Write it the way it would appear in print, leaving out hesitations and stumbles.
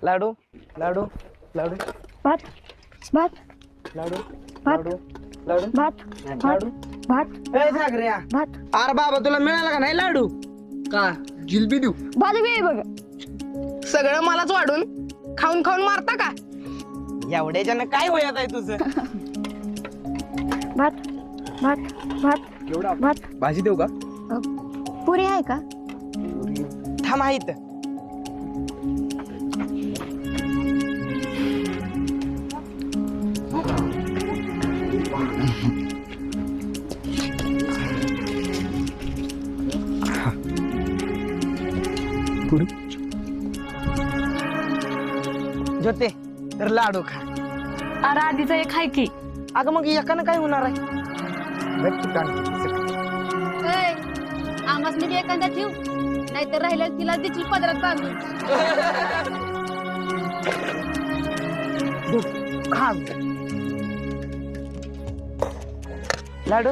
लाडू लाडू लाडू भात भात लाडू भात लाडू लाडू भात भात भात ए सागऱ्या भात अरे बाबा तुला मिळाला का नाही लाडू का जिलबी देऊ? भात बी बघ. सगळं मलाच वाढून खाऊन खाऊन मारता का? एवढ्याच्यानं काय होत आहे तुझं भात भात भात एवढा भात भाजी देऊ का? पुरी आहे का? थांब आहे इथं. ज्योते तर लाडू खा. अरे आधीचा एक आहे की. अगं मग एकानं काय होणार आहे आम्हाला मी एखादा ठेव नाहीतर राहिल्या तिला देखील पदरात बांधून खा लाडू